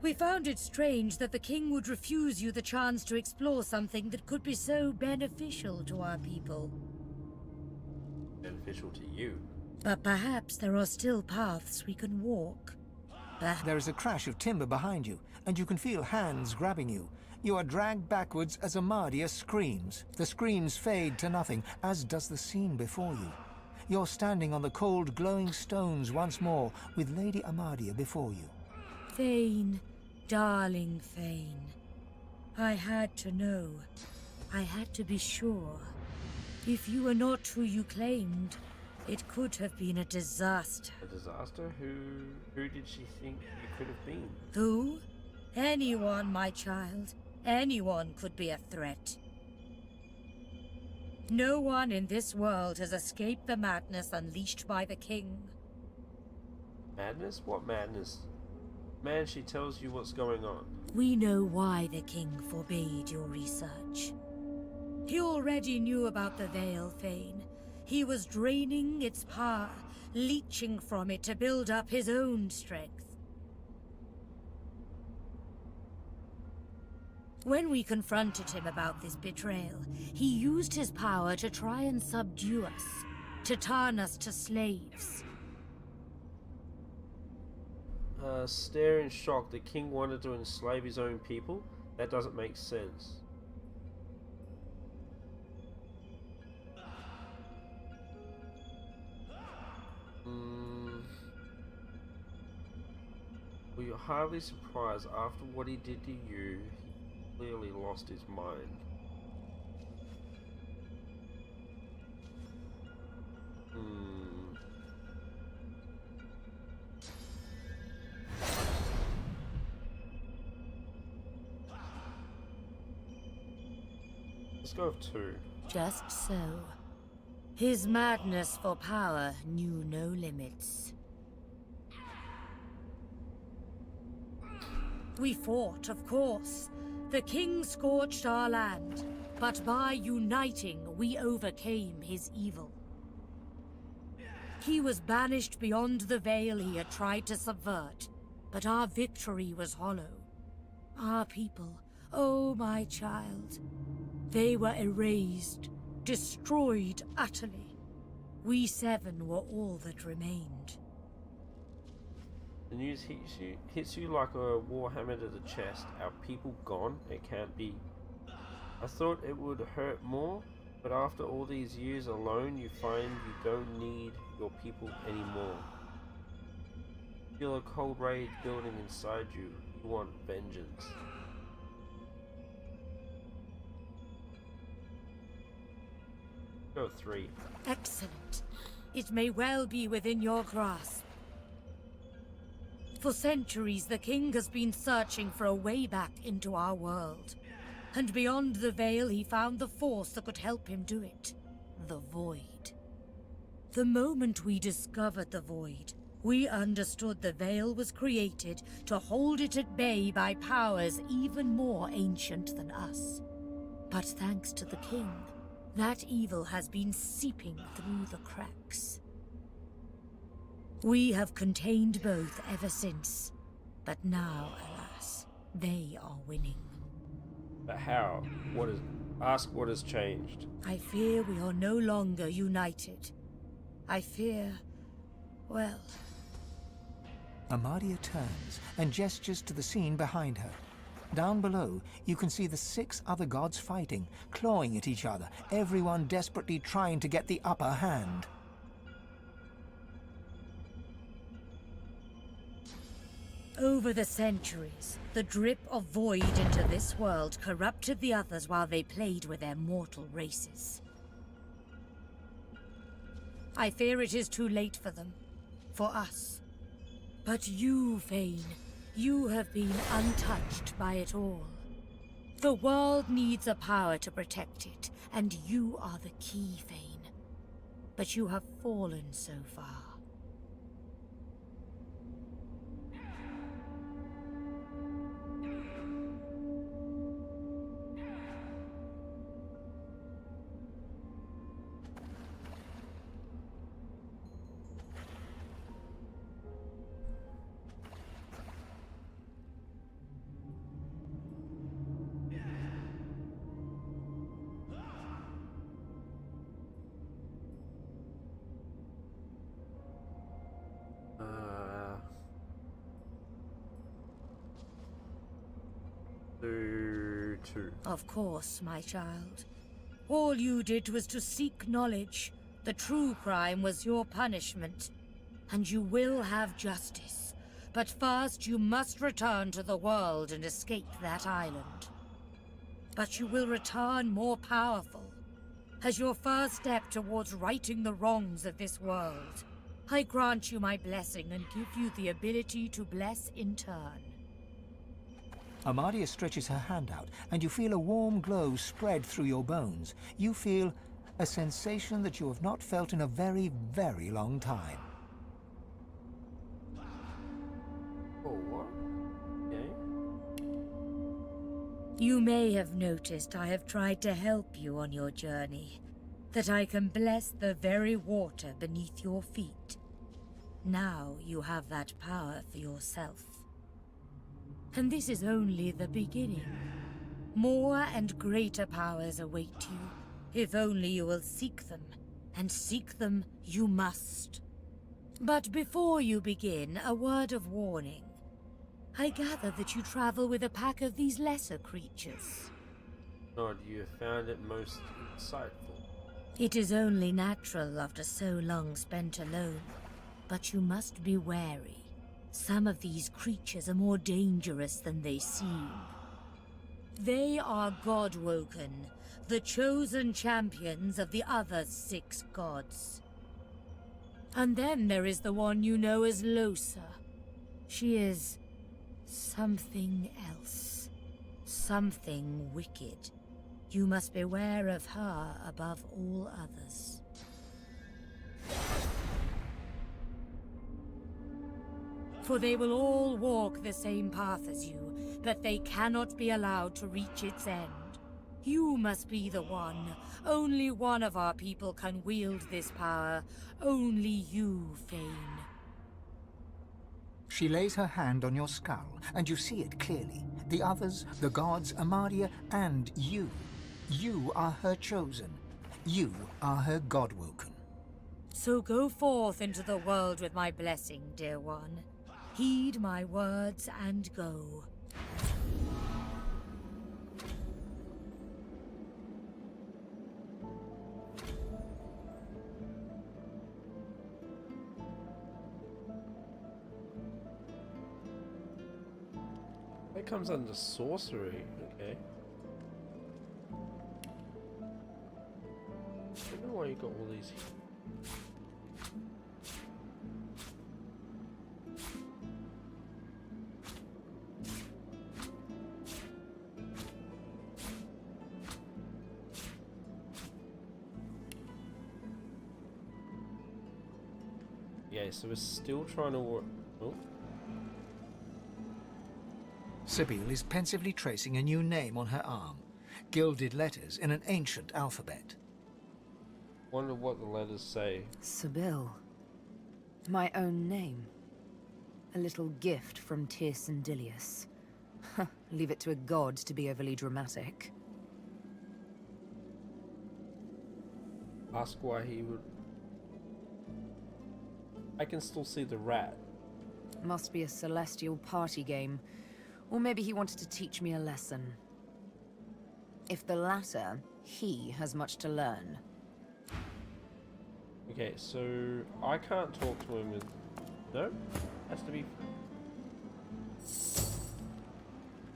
We found it strange that the king would refuse you the chance to explore something that could be so beneficial to our people. Beneficial to you? But perhaps there are still paths we can walk. There is a crash of timber behind you, and you can feel hands grabbing you. You are dragged backwards as Amadia screams. The screams fade to nothing, as does the scene before you. You're standing on the cold, glowing stones once more, with Lady Amadia before you. Thane, darling Thane. I had to know. I had to be sure. If you were not who you claimed, it could have been a disaster. A disaster? Who did she think you could have been? Who? Anyone, my child. Anyone could be a threat. No one in this world has escaped the madness unleashed by the king. Madness? What madness? Man, she tells you what's going on. We know why the king forbade your research. He already knew about the Veil, Thane. He was draining its power, leeching from it to build up his own strength. When we confronted him about this betrayal, he used his power to try and subdue us, to turn us to slaves. Stare in shock. The king wanted to enslave his own people? That doesn't make sense. Well, you're hardly surprised. After what he did to you, he clearly lost his mind. Let's go with 2. Just so. His madness for power knew no limits. We fought, of course. The king scorched our land, but by uniting, we overcame his evil. He was banished beyond the veil he had tried to subvert, but our victory was hollow. Our people, oh my child, they were erased, destroyed utterly. We 7 were all that remained. The news hits you like a warhammer to the chest. Our people gone? It can't be. I thought it would hurt more, but after all these years alone, you find you don't need your people anymore. You feel a cold rage building inside you. You want vengeance. Go 3. Excellent. It may well be within your grasp. For centuries, the king has been searching for a way back into our world. And beyond the veil, he found the force that could help him do it. The Void. The moment we discovered the Void, we understood the veil was created to hold it at bay by powers even more ancient than us. But thanks to the king, that evil has been seeping through the cracks. We have contained both ever since, but now, alas, they are winning. But how? Ask what has changed. I fear we are no longer united. I fear, well... Amadia turns and gestures to the scene behind her. Down below, you can see the 6 other gods fighting, clawing at each other, everyone desperately trying to get the upper hand. Over the centuries, the drip of void into this world corrupted the others while they played with their mortal races. I fear it is too late for them, for us. But you, Vayne, you have been untouched by it all. The world needs a power to protect it, and you are the key, Vayne. But you have fallen so far. Two. Of course, my child. All you did was to seek knowledge. The true crime was your punishment. And you will have justice. But first you must return to the world and escape that island. But you will return more powerful. As your first step towards righting the wrongs of this world, I grant you my blessing and give you the ability to bless in turn. Amadia stretches her hand out, and you feel a warm glow spread through your bones. You feel a sensation that you have not felt in a very, very long time. Oh, what? Okay. You may have noticed I have tried to help you on your journey, that I can bless the very water beneath your feet. Now you have that power for yourself. And this is only the beginning. More and greater powers await you, if only you will seek them, and seek them you must. But before you begin, a word of warning. I gather that you travel with a pack of these lesser creatures. Nod, you have found it most insightful. It is only natural after so long spent alone, but you must be wary. Some of these creatures are more dangerous than they seem. They are God-woken, the chosen champions of the other 6 gods. And then there is the one you know as Losa. She is something else. Something wicked. You must beware of her above all others. For they will all walk the same path as you, but they cannot be allowed to reach its end. You must be the one. Only one of our people can wield this power. Only you, Fane. She lays her hand on your skull, and you see it clearly. The others, the gods, Amadia, and you. You are her chosen. You are her God-woken. So go forth into the world with my blessing, dear one. Heed my words and go. That comes under sorcery, okay. I don't know why you got all these. Yeah, so we're still trying to work. Oh. Sibyl is pensively tracing a new name on her arm. Gilded letters in an ancient alphabet. Wonder what the letters say. Sibyl. My own name. A little gift from Tirsan Dilius. Leave it to a god to be overly dramatic. Ask why he would. I can still see the rat. Must be a celestial party game. Or maybe he wanted to teach me a lesson. If the latter, he has much to learn. Okay, so I can't talk to him with. No? Has to be.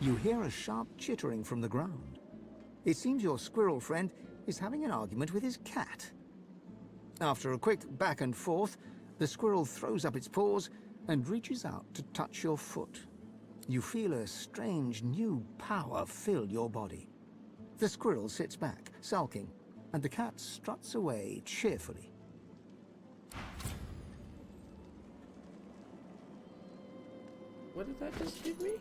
You hear a sharp chittering from the ground. It seems your squirrel friend is having an argument with his cat. After a quick back and forth, the squirrel throws up its paws and reaches out to touch your foot. You feel a strange new power fill your body. The squirrel sits back, sulking, and the cat struts away cheerfully. What did that just give me?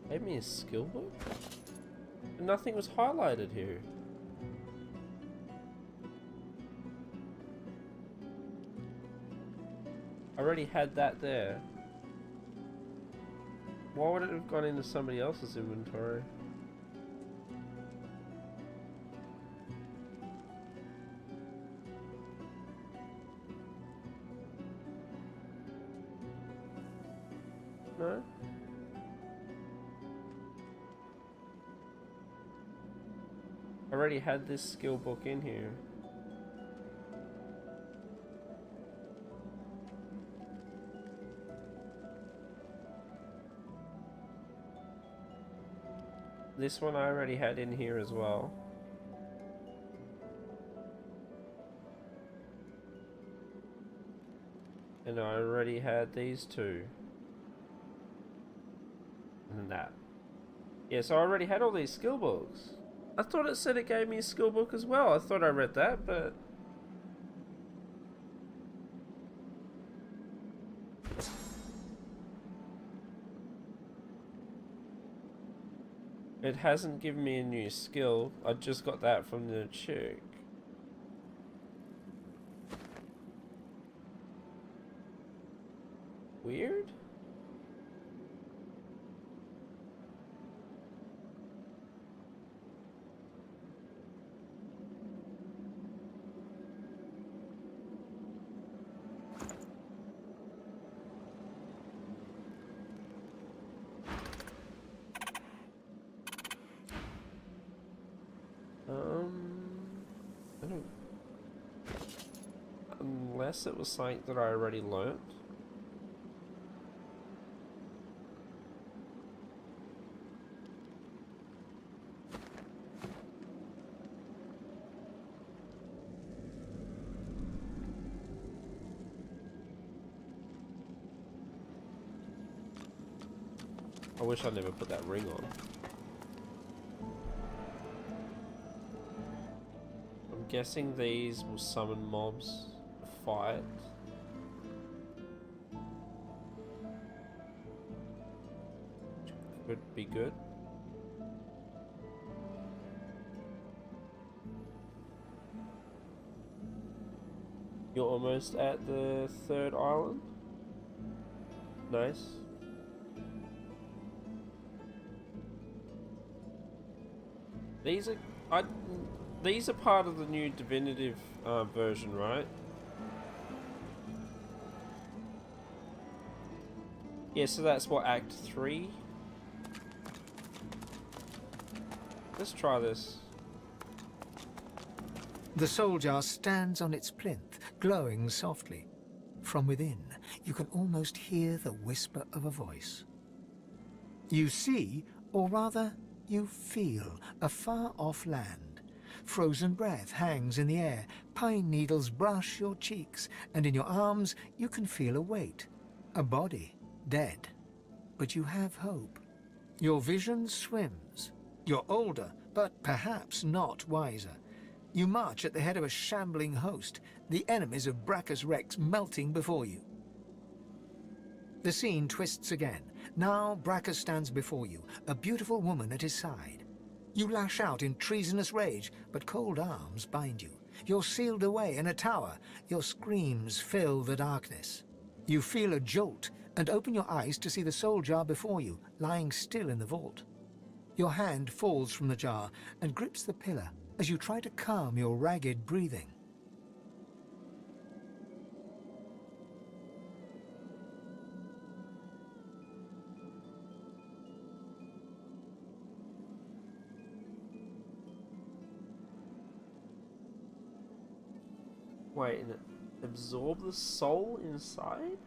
Gave me a skill book? Nothing was highlighted here. I already had that there. Why would it have gone into somebody else's inventory? No? I already had this skill book in here. This one I already had in here as well. And I already had these two. And that. Yeah, so I already had all these skill books. I thought it said it gave me a skill book as well. I thought I read that, but... it hasn't given me a new skill. I just got that from the chick. Weird? I don't... unless it was something that I already learnt. I wish I never put that ring on. I'm guessing these will summon mobs to fight. Could be good. You're almost at the third island. Nice. These are part of the new Divinity version, right? Yeah, so that's what, Act 3? Let's try this. The soul jar stands on its plinth, glowing softly. From within, you can almost hear the whisper of a voice. You see, or rather, you feel a far-off land. Frozen breath hangs in the air, pine needles brush your cheeks, and in your arms you can feel a weight. A body, dead. But you have hope. Your vision swims. You're older, but perhaps not wiser. You march at the head of a shambling host, the enemies of Brachus Rex melting before you. The scene twists again. Now Brachus stands before you, a beautiful woman at his side. You lash out in treasonous rage, but cold arms bind you. You're sealed away in a tower. Your screams fill the darkness. You feel a jolt and open your eyes to see the soul jar before you, lying still in the vault. Your hand falls from the jar and grips the pillar as you try to calm your ragged breathing. Wait, and it absorb the soul inside?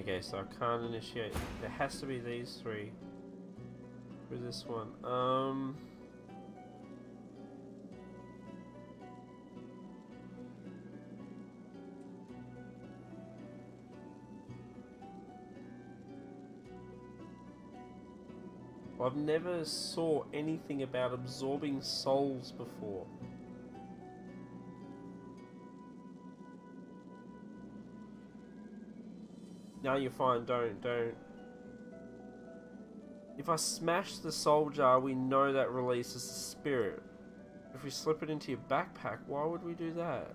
Okay, so I can't initiate. There has to be these three. For this one. I've never saw anything about absorbing souls before. No, you're fine, don't. If I smash the soul jar, we know that releases the spirit. If we slip it into your backpack, why would we do that?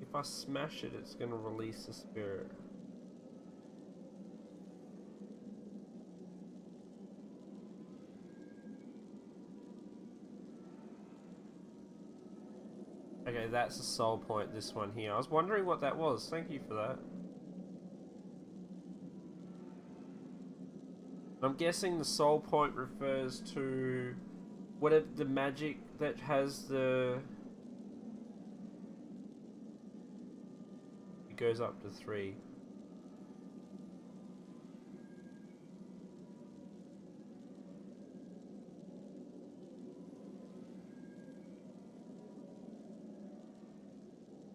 If I smash it, it's gonna release the spirit. Okay, that's a soul point, this one here. I was wondering what that was. Thank you for that. I'm guessing the soul point refers to whatever the magic that has the... It goes up to 3.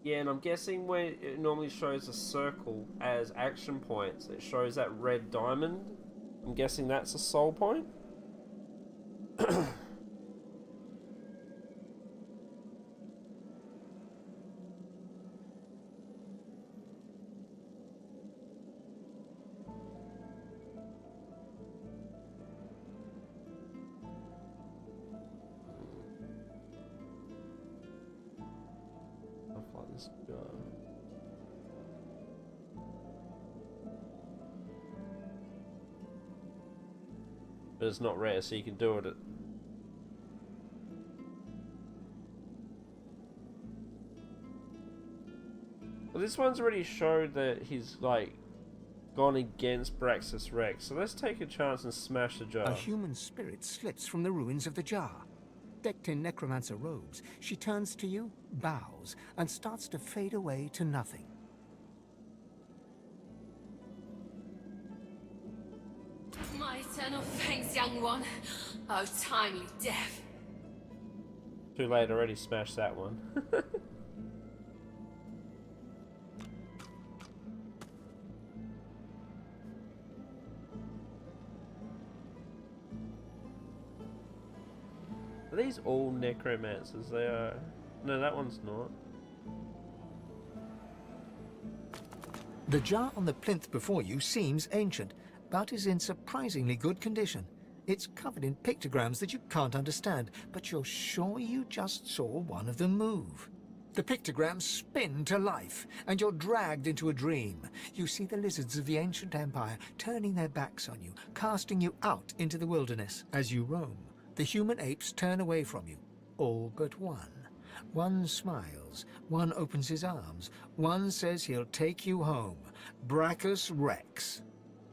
Yeah, and I'm guessing when it normally shows a circle as action points, it shows that red diamond. I'm guessing that's a soul point. Stuff like this. But it's not rare, so you can do it at... Well, this one's already showed that he's, like, gone against Braxis Rex, so let's take a chance and smash the jar. A human spirit slips from the ruins of the jar. Decked in necromancer robes, she turns to you, bows, and starts to fade away to nothing. My eternal thanks, young one. Oh, timely death. Too late, already smashed that one. Are these all necromancers? They are... No, that one's not. The jar on the plinth before you seems ancient, but is in surprisingly good condition. It's covered in pictograms that you can't understand, but you're sure you just saw one of them move. The pictograms spin to life, and you're dragged into a dream. You see the lizards of the ancient empire turning their backs on you, casting you out into the wilderness. As you roam, the human apes turn away from you, all but one. One smiles, one opens his arms, one says he'll take you home. Braxis Rex.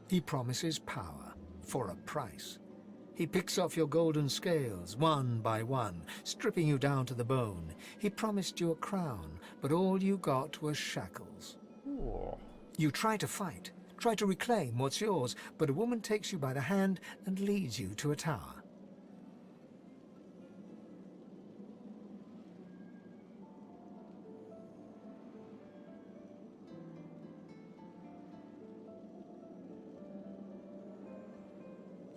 He promises power for a price. He picks off your golden scales, one by one, stripping you down to the bone. He promised you a crown, but all you got was shackles. Ooh. You try to fight, try to reclaim what's yours, but a woman takes you by the hand and leads you to a tower.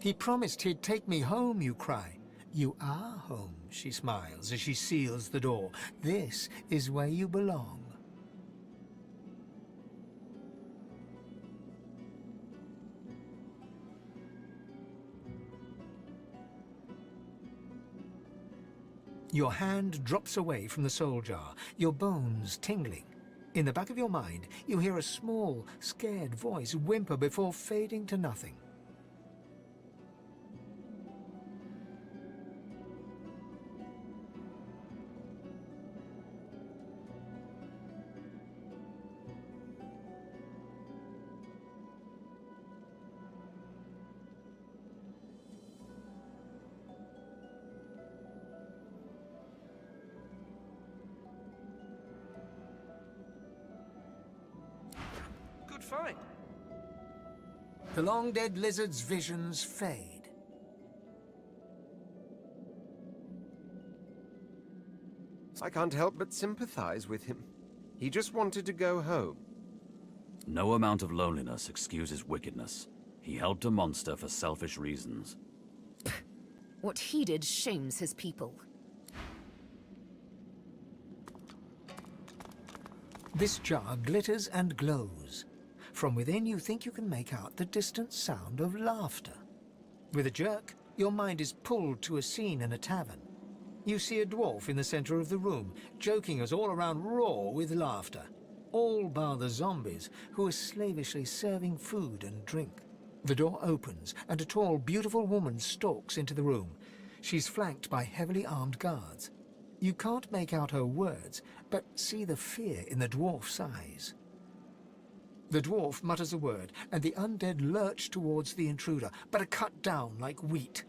He promised he'd take me home, you cry. You are home, she smiles as she seals the door. This is where you belong. Your hand drops away from the soul jar, your bones tingling. In the back of your mind, you hear a small, scared voice whimper before fading to nothing. find. The long-dead lizard's visions fade. I can't help but sympathize with him. He just wanted to go home. No amount of loneliness excuses wickedness. He helped a monster for selfish reasons. What he did shames his people. This jar glitters and glows. From within, you think you can make out the distant sound of laughter. With a jerk, your mind is pulled to a scene in a tavern. You see a dwarf in the center of the room, joking us all around roar with laughter. All bar the zombies, who are slavishly serving food and drink. The door opens, and a tall, beautiful woman stalks into the room. She's flanked by heavily armed guards. You can't make out her words, but see the fear in the dwarf's eyes. The dwarf mutters a word, and the undead lurch towards the intruder, but are cut down like wheat.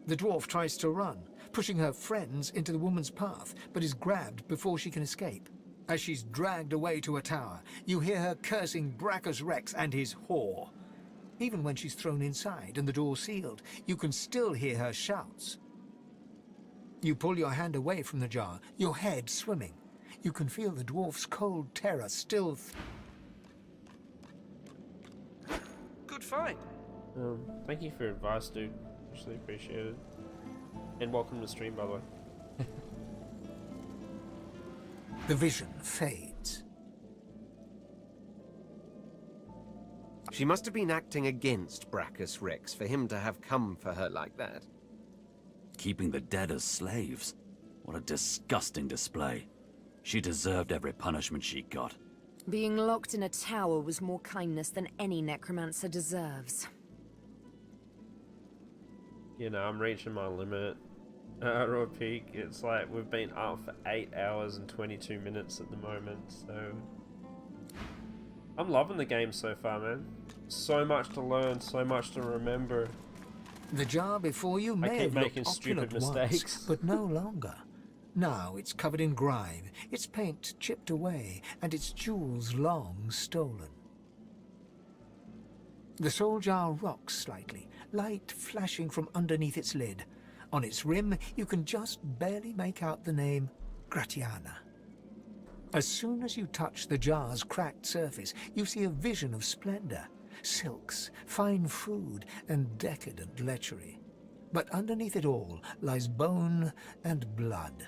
The dwarf tries to run, pushing her friends into the woman's path, but is grabbed before she can escape. As she's dragged away to a tower, you hear her cursing Brachus Rex and his whore. Even when she's thrown inside and the door sealed, you can still hear her shouts. You pull your hand away from the jar, your head swimming. You can feel the dwarf's cold terror still... Good find. Thank you for your advice, dude. Actually appreciate it. And welcome to the stream, by the way. The vision fades. She must have been acting against Brachus Rex for him to have come for her like that. Keeping the dead as slaves? What a disgusting display. She deserved every punishment she got. Being locked in a tower was more kindness than any necromancer deserves. You know, I'm reaching my limit. Raw Peak, it's like we've been up for 8 hours and 22 minutes at the moment, so... I'm loving the game so far, man. So much to learn, so much to remember. The jar before you may have making looked stupid opulent mistakes. once, but no longer. Now it's covered in grime, its paint chipped away, and its jewels long stolen. The soul jar rocks slightly, light flashing from underneath its lid. On its rim, you can just barely make out the name Gratiana. As soon as you touch the jar's cracked surface, you see a vision of splendor, silks, fine food, and decadent lechery. But underneath it all lies bone and blood.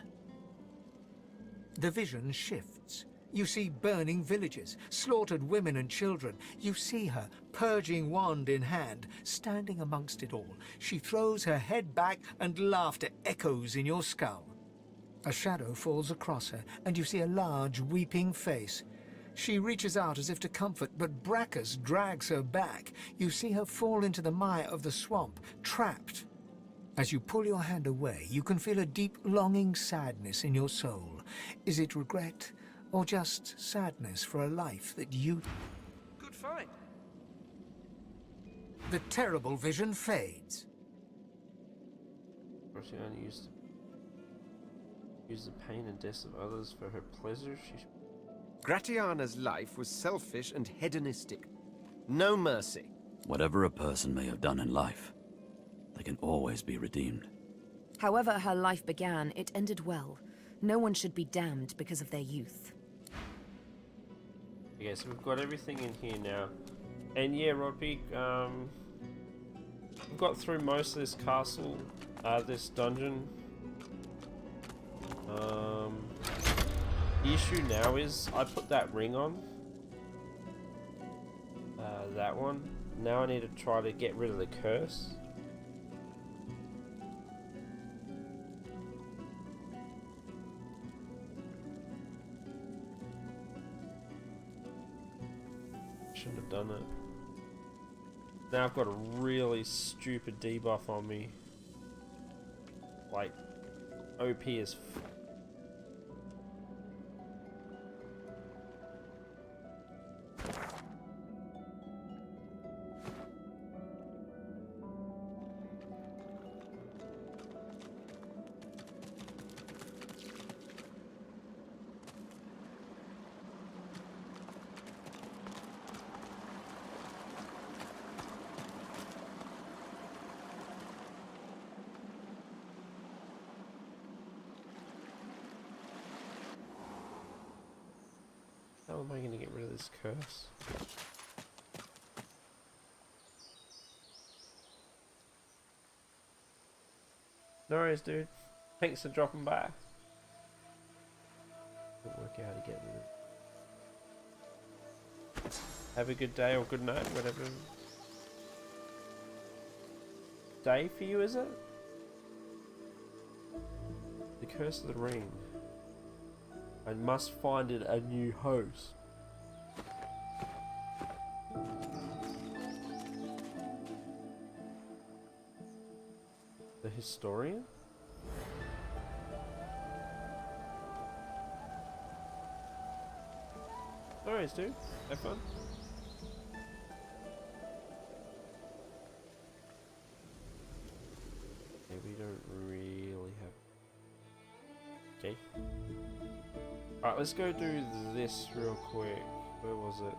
The vision shifts. You see burning villages, slaughtered women and children. You see her, purging wand in hand, standing amongst it all. She throws her head back and laughter echoes in your skull. A shadow falls across her, and you see a large, weeping face. She reaches out as if to comfort, but Brachus drags her back. You see her fall into the mire of the swamp, trapped. As you pull your hand away, you can feel a deep, longing sadness in your soul. Is it regret, or just sadness for a life that you... Good find. The terrible vision fades. Or she only used the pain and death of others for her pleasure. Gratiana's life was selfish and hedonistic. No mercy. Whatever a person may have done in life, they can always be redeemed. However her life began, it ended well. No one should be damned because of their youth. Okay, so we've got everything in here now. And yeah, Rodpeak, we've got through most of this castle, this dungeon. The issue now is I put that ring on. That one. Now I need to try to get rid of the curse. Shouldn't have done it. Now I've got a really stupid debuff on me. Like, OP as f. How am I going to get rid of this curse? No worries, dude. Thanks for dropping by. Couldn't work out how to get rid of it. Have a good day or good night, whatever day for you, is it? The Curse of the Ring. I must find it a new host. The Historian? Alright, dude. Have fun. Yeah, we don't really have... Okay. Alright, let's go do this real quick. Where was it?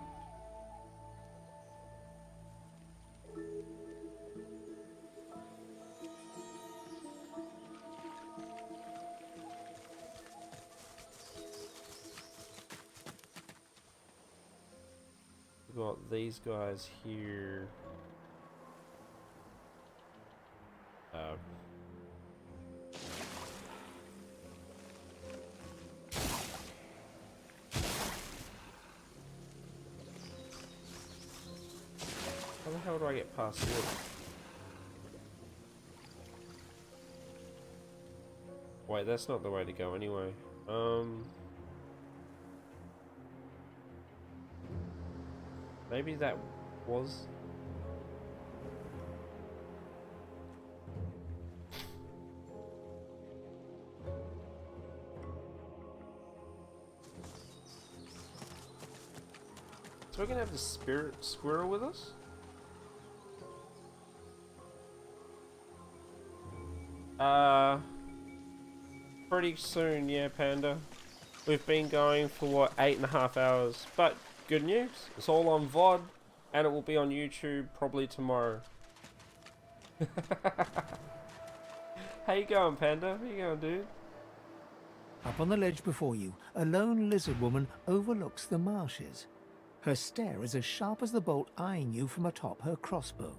We've got these guys here. How the hell do I get past this? Wait, that's not the way to go anyway. Maybe that was... So we're gonna have the spirit squirrel with us? Pretty soon, yeah, Panda. We've been going for what, 8.5 hours, but good news, it's all on VOD, and it will be on YouTube probably tomorrow. How you going, Panda? How you going, dude? Up on the ledge before you, a lone lizard woman overlooks the marshes. Her stare is as sharp as the bolt eyeing you from atop her crossbow.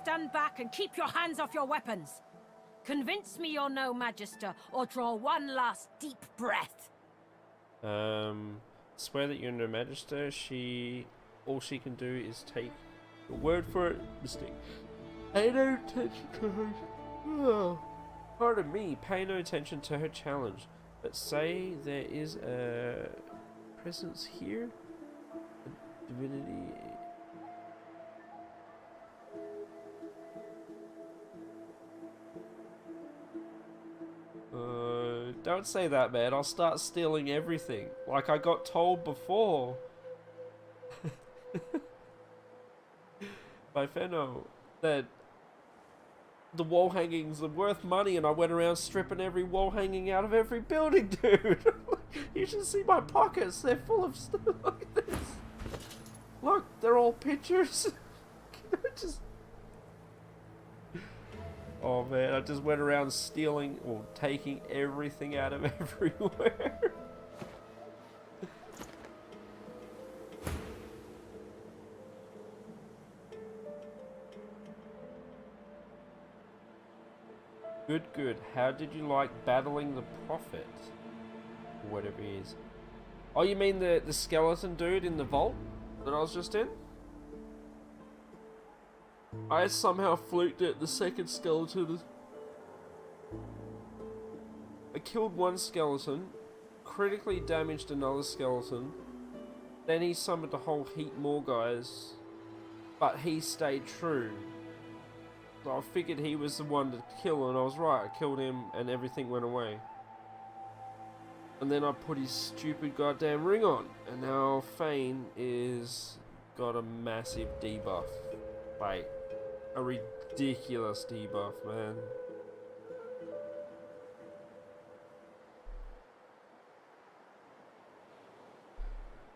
Stand back and keep your hands off your weapons. Convince me you're no magister, or draw one last deep breath. Swear that you're no magister. All she can do is take your word for it. Mistake. Pay no attention to her. Oh, pardon me. Pay no attention to her challenge. But say there is a presence here. A divinity. Don't say that, man. I'll start stealing everything. Like I got told before. By Fenno. That the wall hangings are worth money, and I went around stripping every wall hanging out of every building, dude. You should see my pockets. They're full of stuff. Look at this. Look, they're all pictures. Just... Oh man, I just went around stealing or taking everything out of everywhere. Good, good. How did you like battling the Prophet? Whatever he is. Oh, you mean the skeleton dude in the vault that I was just in? I somehow fluked it. The second skeleton. I killed one skeleton, critically damaged another skeleton, then he summoned a whole heap more guys, but he stayed true. So I figured he was the one to kill, and I was right. I killed him and everything went away. And then I put his stupid goddamn ring on, and now Fane is got a massive debuff. Like, a ridiculous debuff, man.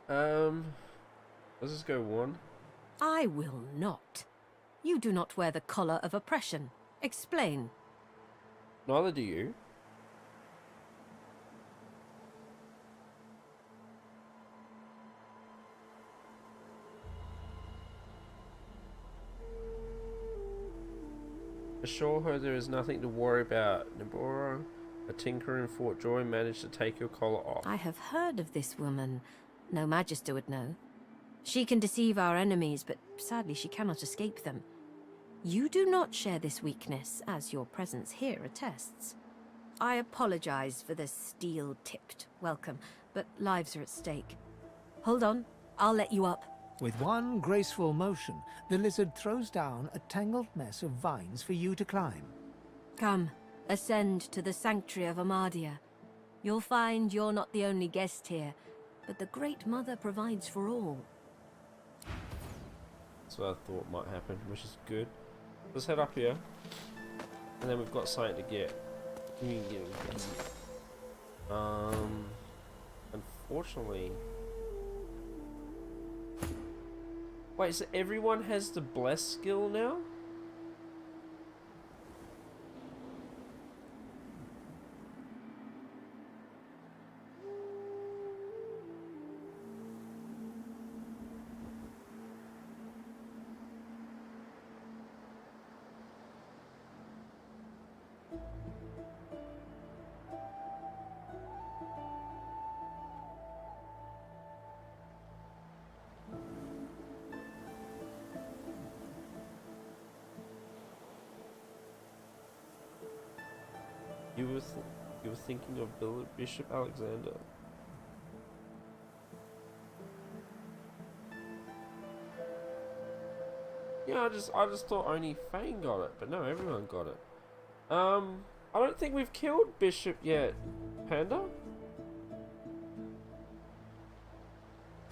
Let's just go 1. I will not. You do not wear the collar of oppression. Explain. Neither do you. Assure her there is nothing to worry about. Nabora, a tinker in Fort Joy, managed to take your collar off. I have heard of this woman. No Magister would know. She can deceive our enemies, but sadly she cannot escape them. You do not share this weakness, as your presence here attests. I apologize for the steel-tipped welcome, but lives are at stake. Hold on, I'll let you up. With one graceful motion, the lizard throws down a tangled mess of vines for you to climb. Come, ascend to the sanctuary of Amadia. You'll find you're not the only guest here, but the Great Mother provides for all. That's what I thought might happen, which is good. Let's head up here, and then we've got something to get. Unfortunately. Wait, so everyone has the bless skill now? You were thinking of Bishop Alexander. Yeah, I just thought only Fane got it, but no, everyone got it. I don't think we've killed Bishop yet, Panda.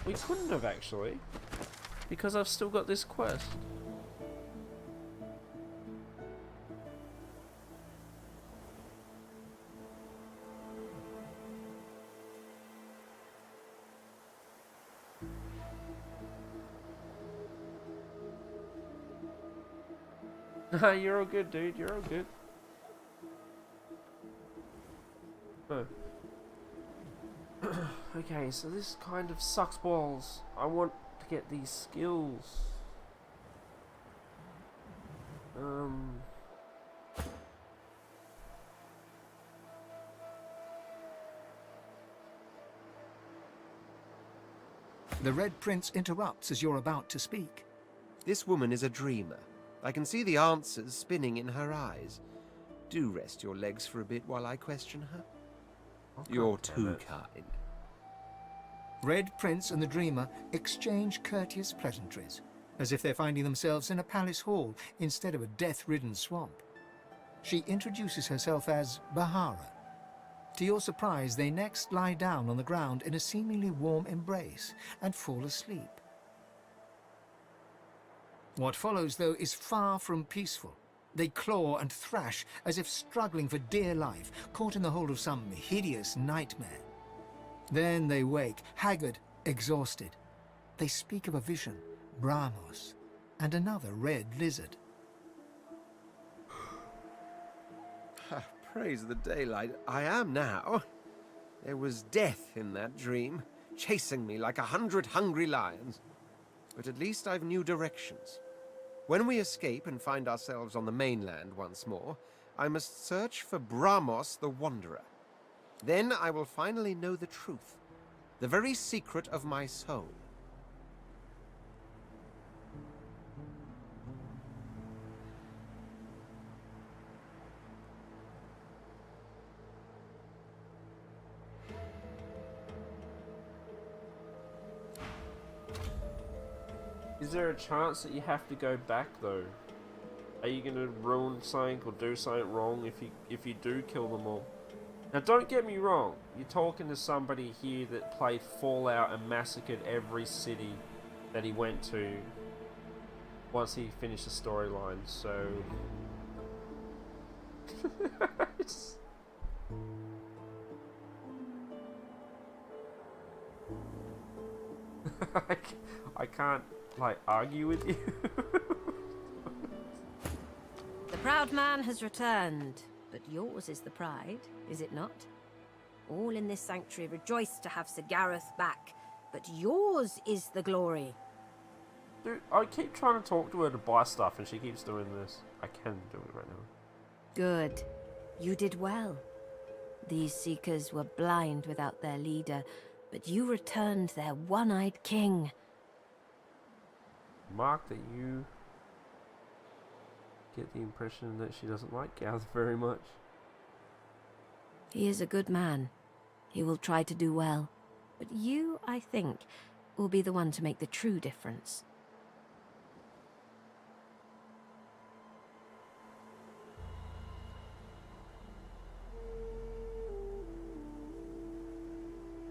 We couldn't have actually, because I've still got this quest. Nah, you're all good, dude. You're all good. Oh. Okay, so this kind of sucks balls. I want to get these skills. The Red Prince interrupts as you're about to speak. This woman is a dreamer. I can see the answers spinning in her eyes. Do rest your legs for a bit while I question her. You're too kind. Red Prince and the Dreamer exchange courteous pleasantries, as if they're finding themselves in a palace hall instead of a death-ridden swamp. She introduces herself as Bahara. To your surprise, they next lie down on the ground in a seemingly warm embrace and fall asleep. What follows, though, is far from peaceful. They claw and thrash as if struggling for dear life, caught in the hold of some hideous nightmare. Then they wake, haggard, exhausted. They speak of a vision, Brahmos, and another red lizard. Praise the daylight. I am now. There was death in that dream, chasing me like 100 hungry lions. But at least I've new directions. When we escape and find ourselves on the mainland once more, I must search for Brahmos the Wanderer. Then I will finally know the truth, the very secret of my soul. Is there a chance that you have to go back though? Are you gonna ruin something or do something wrong if you do kill them all? Now don't get me wrong, you're talking to somebody here that played Fallout and massacred every city that he went to once he finished the storyline, so... I can't, like, argue with you. The proud man has returned, but yours is the pride, is it not? All in this sanctuary rejoice to have Sir Gareth back, but yours is the glory. Dude, I keep trying to talk to her to buy stuff and she keeps doing this. I can do it right now. Good. You did well. These seekers were blind without their leader, but you returned their one-eyed king. Mark, that you get the impression that she doesn't like Gareth very much. He is a good man. He will try to do well. But you, I think, will be the one to make the true difference.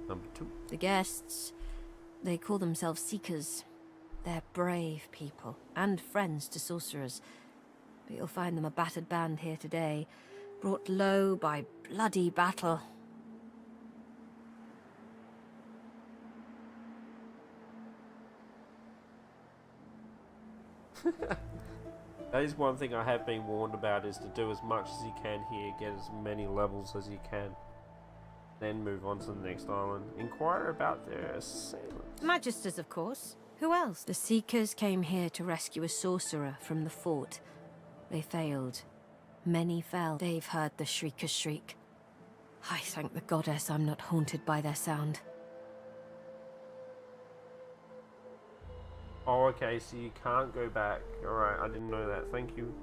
Number 2. The guests, they call themselves Seekers. They're brave people, and friends to sorcerers. But you'll find them a battered band here today, brought low by bloody battle. That is one thing I have been warned about, is to do as much as you can here, get as many levels as you can. Then move on to the next island. Inquire about their assailants. Magisters, of course. Who else? The Seekers came here to rescue a sorcerer from the fort. They failed. Many fell. They've heard the Shrieker's shriek. I thank the goddess I'm not haunted by their sound. Oh, okay, so you can't go back. Alright, I didn't know that. Thank you.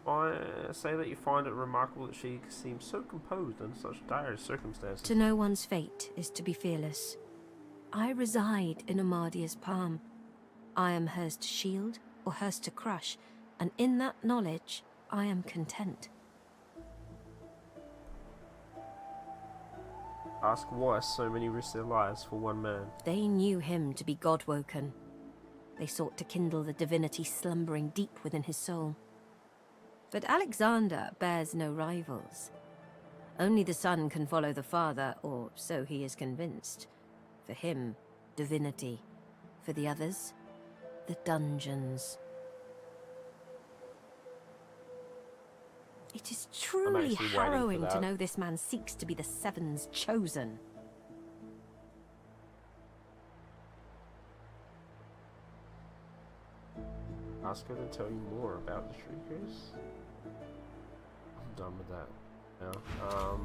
I say that you find it remarkable that she seems so composed in such dire circumstances. To know one's fate is to be fearless. I reside in Amadia's palm. I am hers to shield or hers to crush, and in that knowledge, I am content. Ask why so many risk their lives for one man. They knew him to be God-woken. They sought to kindle the divinity slumbering deep within his soul. But Alexander bears no rivals. Only the son can follow the father, or so he is convinced. For him, divinity. For the others, the dungeons. It is truly actually waiting for harrowing to that. know this man seeks to be the Seven's chosen. Ask her to tell you more about the Shriekers. I'm done with that now.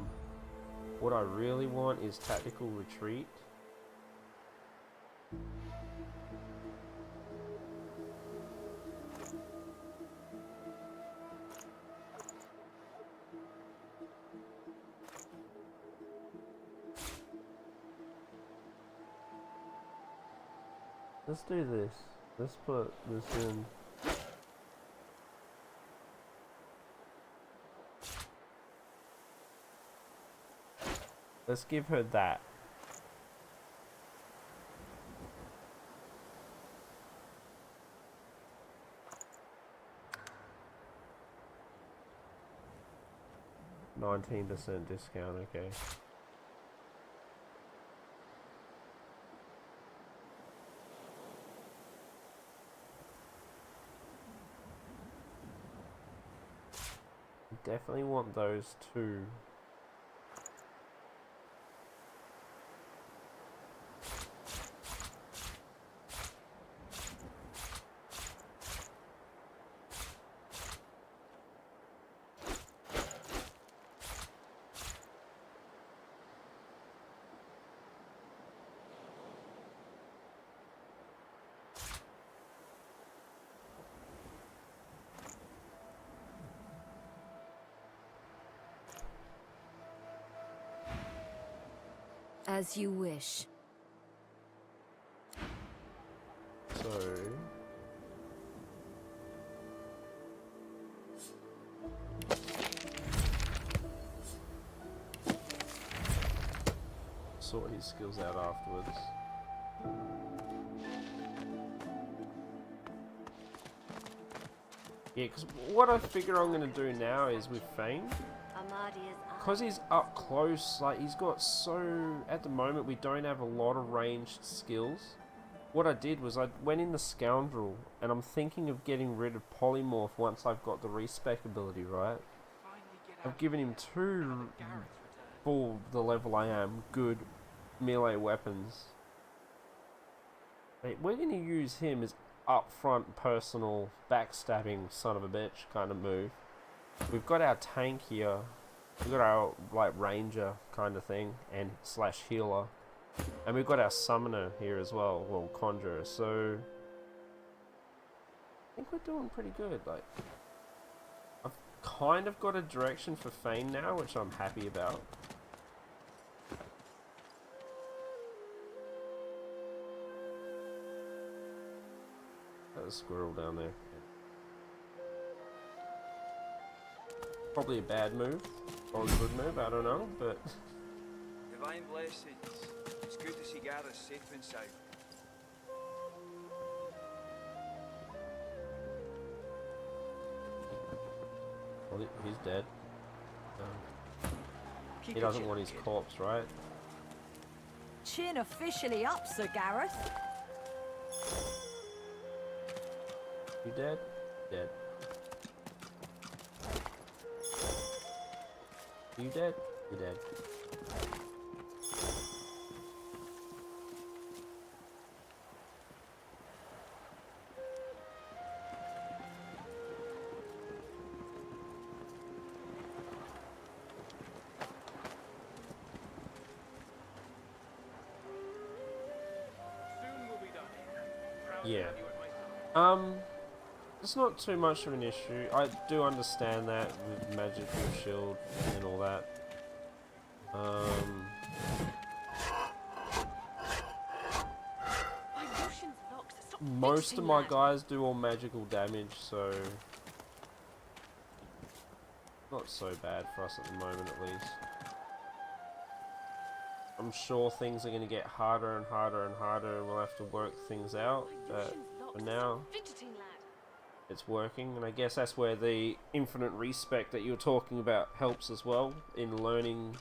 What I really want is tactical retreat. Let's do this. Let's put this in. Let's give her that. $19% discount, okay. Definitely want those two. As you wish. So sort his skills out afterwards. Yeah, because what I figure I'm going to do now is with Fame, because he's up close, like he's got so, at the moment we don't have a lot of ranged skills. What I did was I went in the Scoundrel, and I'm thinking of getting rid of Polymorph once I've got the respec ability, right? I've given him 2 for the level I am, good melee weapons. Mate, we're going to use him as upfront personal backstabbing son of a bitch kind of move. We've got our tank here. We've got our like ranger kind of thing and slash healer. And we've got our summoner here as well, well conjurer. So I think we're doing pretty good. Like I've kind of got a direction for Fane now, which I'm happy about. There's a squirrel down there. Probably a bad move, or a good move, I don't know, but... Divine blessings. It's good to see Gareth safe and sound. Well, he's dead. He doesn't want his corpse, right? Chin officially up, Sir Gareth. You dead? Dead. You dead? You dead. Yeah. It's not too much of an issue. I do understand that with magical shield and all that. Most of my guys do all magical damage, so not so bad for us at the moment at least. I'm sure things are going to get harder and harder and harder and we'll have to work things out, but for now it's working, and I guess that's where the infinite respec that you were talking about helps as well in learning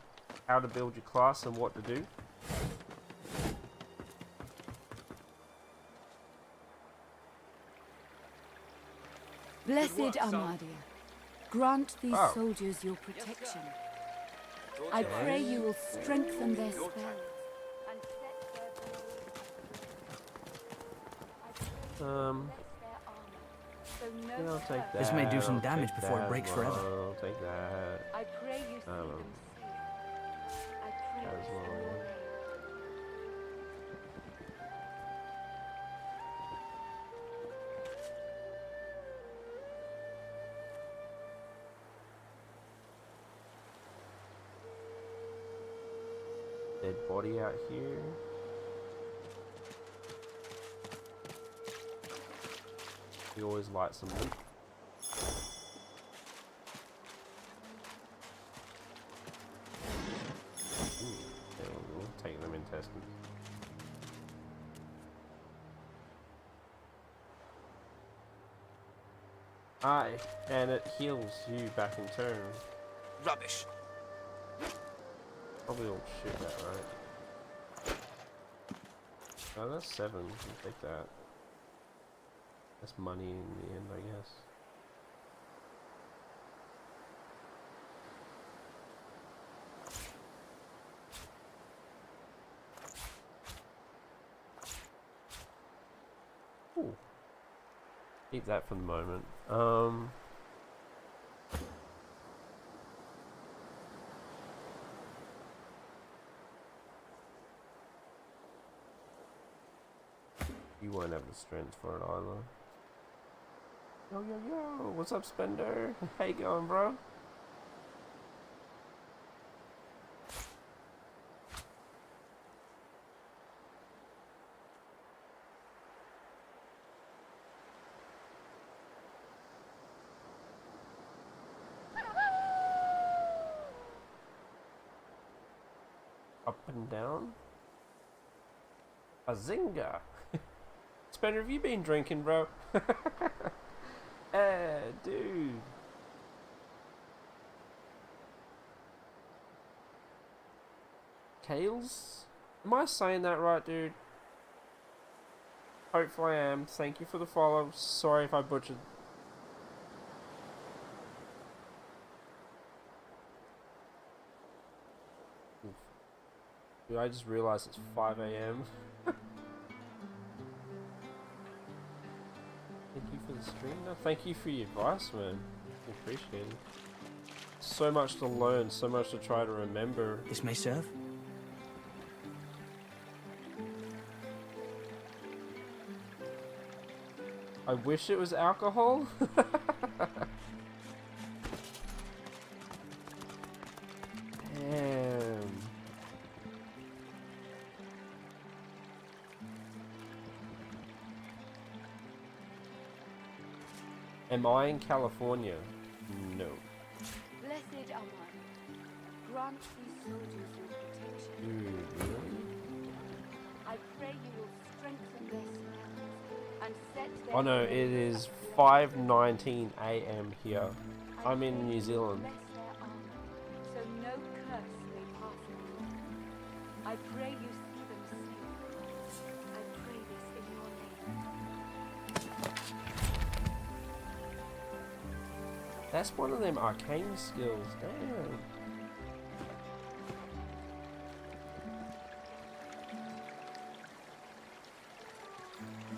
how to build your class and what to do. Blessed Armadia, grant these soldiers your protection. I pray you will strengthen their spells. Yeah, I'll take that. This may do some I'll damage take before it that breaks as forever. well, I'll take that. I pray you see them see. I pray That as you well, see yeah. Dead body out here. We always light some loot. There we go. Take them intestines. Aye, and it heals you back in turn. Rubbish. Probably all shit that, right? Oh, that's 7. You can take that. That's money in the end, I guess. Ooh. Keep that for the moment. You won't have the strength for it either. Yo, yo, yo! What's up, Spender? How you going, bro? Up and down? Bazinga! Spender, have you been drinking, bro? Dude. Kales? Am I saying that right, dude? Hopefully I am. Thank you for the follow. Sorry if I butchered. Oof. Dude, I just realized it's 5 a.m. Thank you for the stream. No, thank you for your advice, man. Appreciate it. So much to learn, so much to try to remember. This may serve. I wish it was alcohol. Damn. Am I in California? No. Blessed Aman, grant these soldiers your protection. Dude, really? I pray you will strengthen their spirits and set their Oh no, it is 5:19 a.m. here. I'm in New Zealand. bless their armor, so no curse may pass them. I pray you see them safe. I pray this in your name. That's one of them arcane skills. Damn.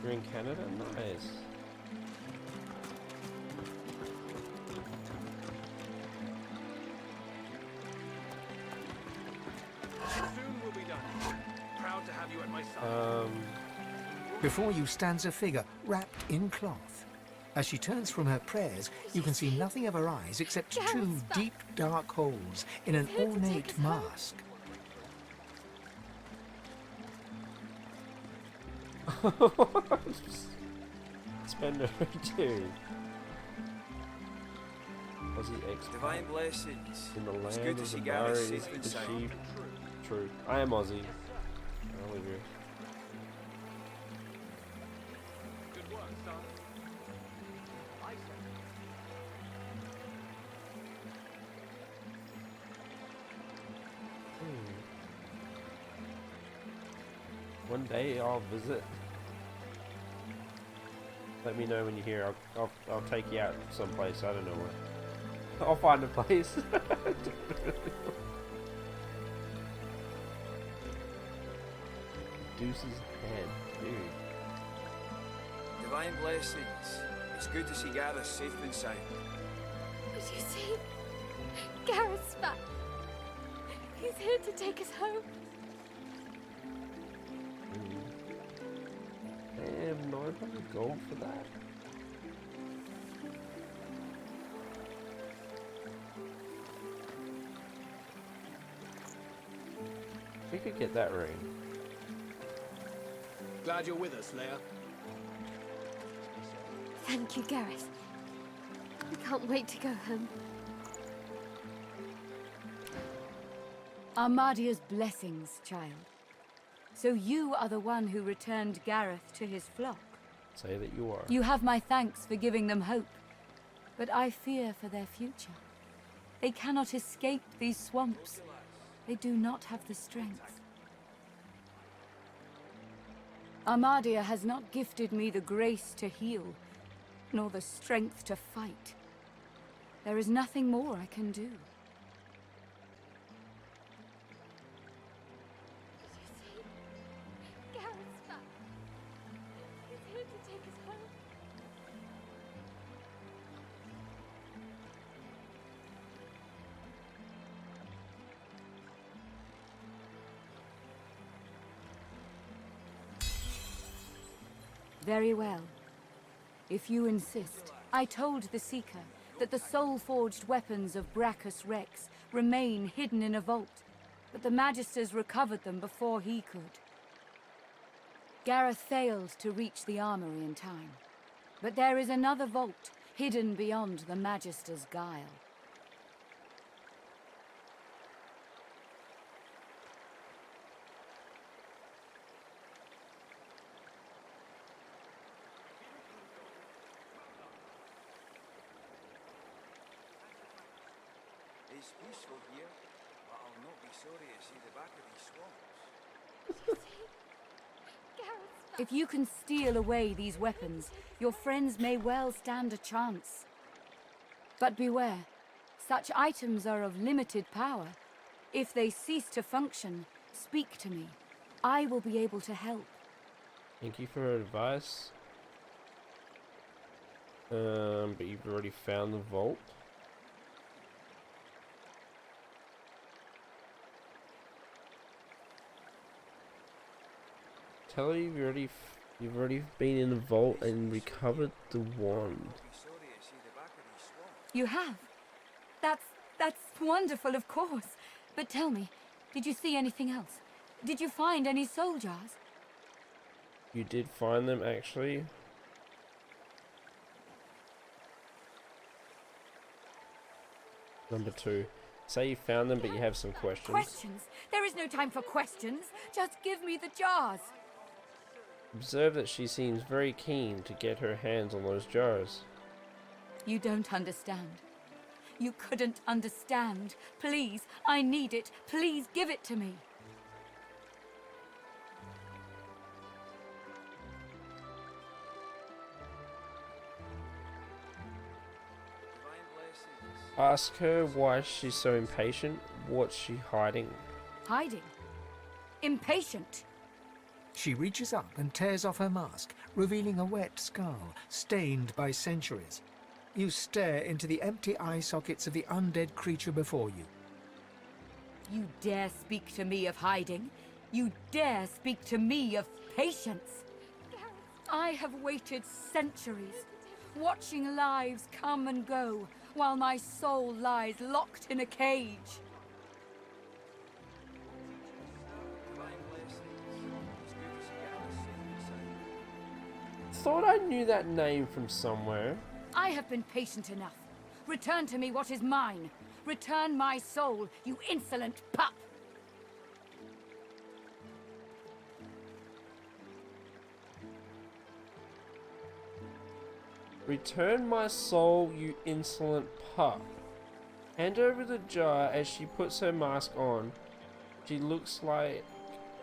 You're in Canada? Nice. Soon we'll be done. Proud to have you at my side. Before you stands a figure wrapped in cloth. As she turns from her prayers, you can see nothing of her eyes except two deep, dark holes in an ornate mask. Spender too. Aussie X. Divine blessings. In the land It's good to of see the Gareth Maoris, safe the and sound. sheep. True. I am Aussie. I'll leave here. Good work, son. I say. One day I'll visit. Let me know when you're here. I'll take you out someplace. I don't know where. I'll find a place. Deuce's head, dude. Divine blessings. It's good to see Gareth safe and sound. Did you see? Gareth's back. He's here to take us home. Damn, 900 gold for that. We could get that ring. Glad you're with us, Leia. Thank you, Gareth. I can't wait to go home. Armadia's blessings, child. So you are the one who returned Gareth to his flock. Say that you are. You have my thanks for giving them hope, but I fear for their future. They cannot escape these swamps. They do not have the strength. Armadia has not gifted me the grace to heal, nor the strength to fight. There is nothing more I can do. Gareth's back. He's here to take us home. Very well. If you insist. I told the Seeker that the soul-forged weapons of Brachus Rex remain hidden in a vault, but the Magisters recovered them before he could. Gareth failed to reach the armory in time, but there is another vault hidden beyond the Magister's guile. It's peaceful here, but I'll will not be sorry to see the back of these swamps. Did you see? Gareth's back. If you can steal away these weapons, your friends may well stand a chance. But beware, such items are of limited power. If they cease to function, speak to me. I will be able to help. Thank you for her advice. But you've already found the vault. Tell her you've already been in the vault and recovered the wand. You have? That's wonderful, of course. But tell me, did you see anything else? Did you find any soul jars? You did find them, actually. Number 2. Say you found them, but you have some questions. Questions? There is no time for questions. Just give me the jars. Observe that she seems very keen to get her hands on those jars. You don't understand. You couldn't understand. Please, I need it. Please give it to me. Ask her why she's so impatient. What's she hiding? Hiding? Impatient? She reaches up and tears off her mask, revealing a wet skull, stained by centuries. You stare into the empty eye sockets of the undead creature before you. You dare speak to me of hiding? You dare speak to me of patience? I have waited centuries, watching lives come and go, while my soul lies locked in a cage. Thought I knew that name from somewhere. I have been patient enough. Return to me what is mine. Return my soul, you insolent pup! Return my soul, you insolent pup. Hand over the jar. As she puts her mask on, she looks like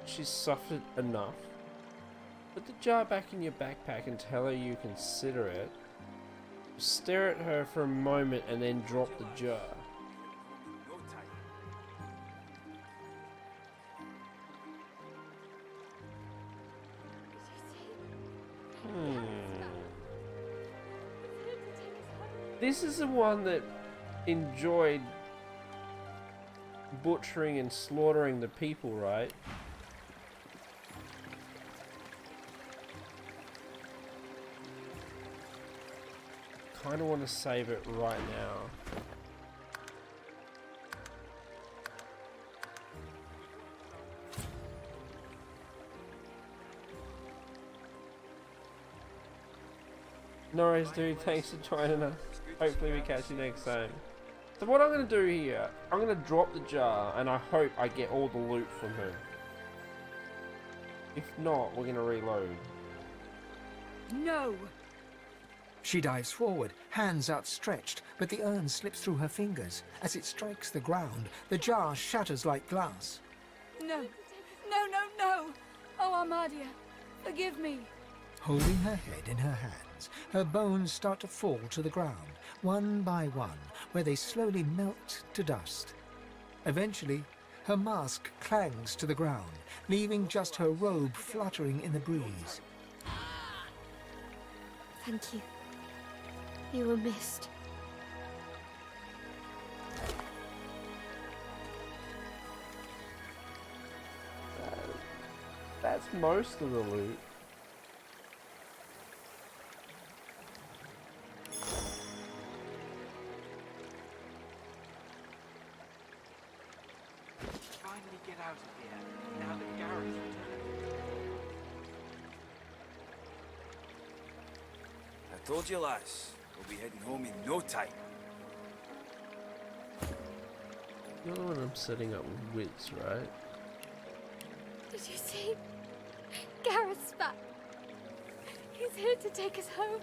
she's suffered enough. Put the jar back in your backpack and tell her you consider it. Stare at her for a moment and then drop the jar. This is the one that enjoyed butchering and slaughtering the people, right? Kinda want to save it right now. No worries, dude. Thanks for joining us. Hopefully we catch you next time. So what I'm going to do here, I'm going to drop the jar and I hope I get all the loot from her. If not, we're going to reload. No! She dives forward, hands outstretched, but the urn slips through her fingers. As it strikes the ground, the jar shatters like glass. No! No, no, no! Oh, Armadia, forgive me. Holding her head in her hands, her bones start to fall to the ground, one by one, where they slowly melt to dust. Eventually, her mask clangs to the ground, leaving just her robe fluttering in the breeze. Thank you. You were missed. That's most of the loot. Finally get out of here, now that Gareth returned. I told you, lass, we'll be heading home in no time. You're the one I'm setting up with wits, right? Did you see? Gareth's back. He's here to take us home.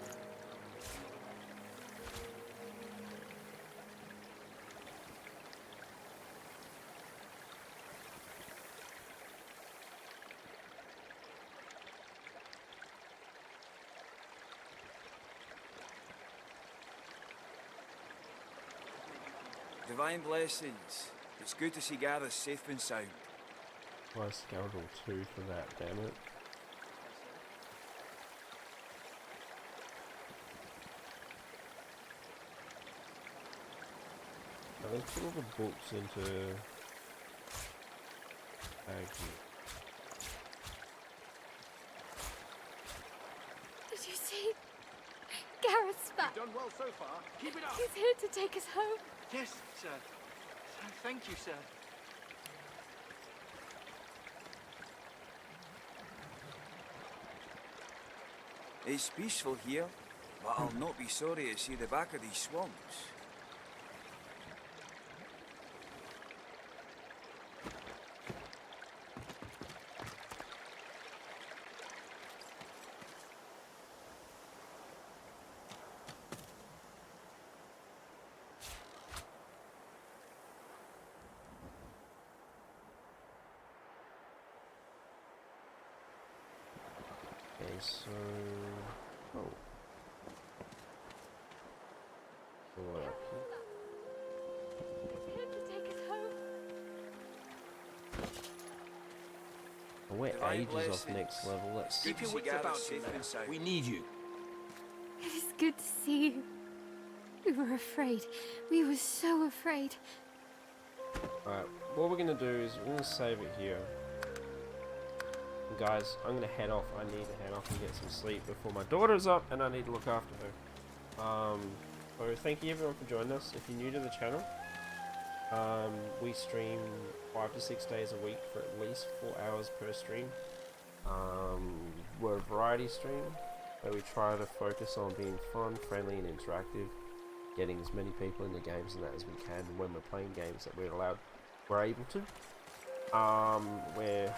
Divine blessings. It's good to see Gareth safe and sound. Why Scoundrel 2 for that, damn it. Let's put all the books into bag here. Did you see? Gareth's back. You've done well so far. Keep it up. He's here to take us home. Yes, sir. Thank you, sir. It's peaceful here, but I'll not be sorry to see the back of these swamps. Okay, so... Oh. So what up here? He's here to take us home. Oh, we're Divine ages off blessings. next level. Let's... Keep your wits about you, man. We need you. It is good to see you. We were afraid. We were so afraid. Alright, what we're gonna do is we're gonna save it here. And guys, I'm gonna head off. I need to head off and get some sleep before my daughter's up and I need to look after her. So thank you everyone for joining us. If you're new to the channel, we stream 5 to 6 days a week for at least 4 hours per stream. We're a variety stream where we try to focus on being fun, friendly and interactive, getting as many people in the games and that as we can when we're playing games that we're able to. We're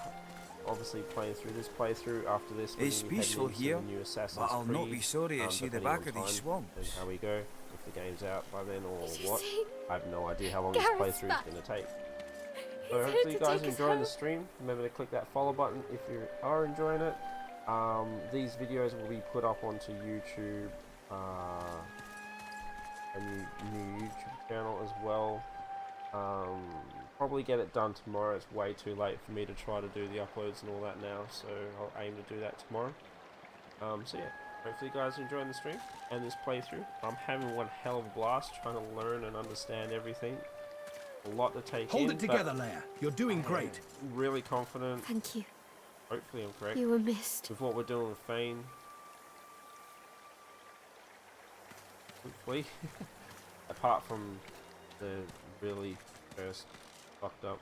obviously playing through this playthrough. After this, It's peaceful here, but I'll not be sorry to see the back of these swamps. And how we go, if the game's out by then or Did you what. see? I have no idea how long Gareth's this playthrough back. is going to take. He's So here hopefully you to guys take are us enjoying home. the stream. Remember to click that follow button if you are enjoying it. These videos will be put up onto YouTube, a new YouTube channel as well. Probably get it done tomorrow. It's way too late for me to try to do the uploads and all that now, so I'll aim to do that tomorrow. So yeah, hopefully you guys are enjoying the stream and this playthrough. I'm having one hell of a blast trying to learn and understand everything. A lot to take in. Hold it together, Leia. You're doing great. Really confident. Thank you. Hopefully I'm correct You were missed. with what we're doing with Fane. Hopefully. Apart from the really first fucked up,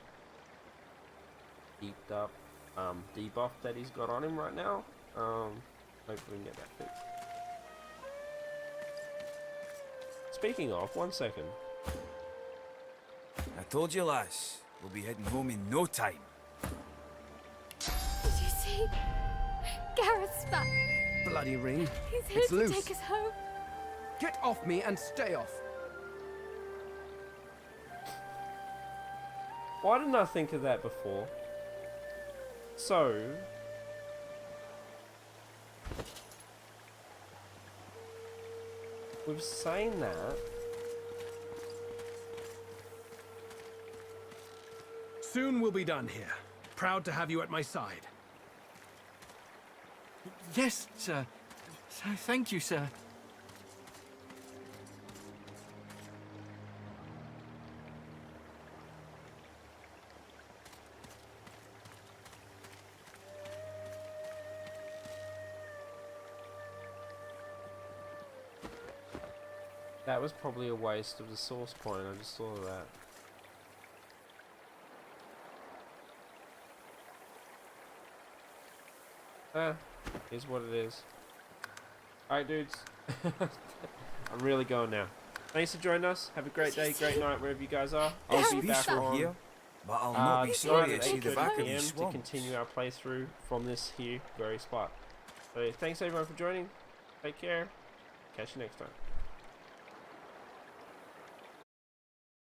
deeped up debuff that he's got on him right now. Hopefully we can get that fixed. Speaking of, 1 second. I told you, lass, we'll be heading home in no time. Did you see? Gareth's back. Bloody ring. He's here It's to loose. take us home. Get off me and stay off. Why didn't I think of that before? So... with saying that... Soon we'll be done here. Proud to have you at my side. Yes, sir. Thank you, sir. That was probably a waste of the source point, I just saw that. Is what it is. Alright dudes, I'm really going now. Thanks for joining us, have a great day, great night wherever you guys are. I'll I'll be be back peaceful on here, but I'll not be sorry to see the 8:30 back of PM these to swamps. continue our playthrough from this here very spot. So thanks everyone for joining, take care, catch you next time.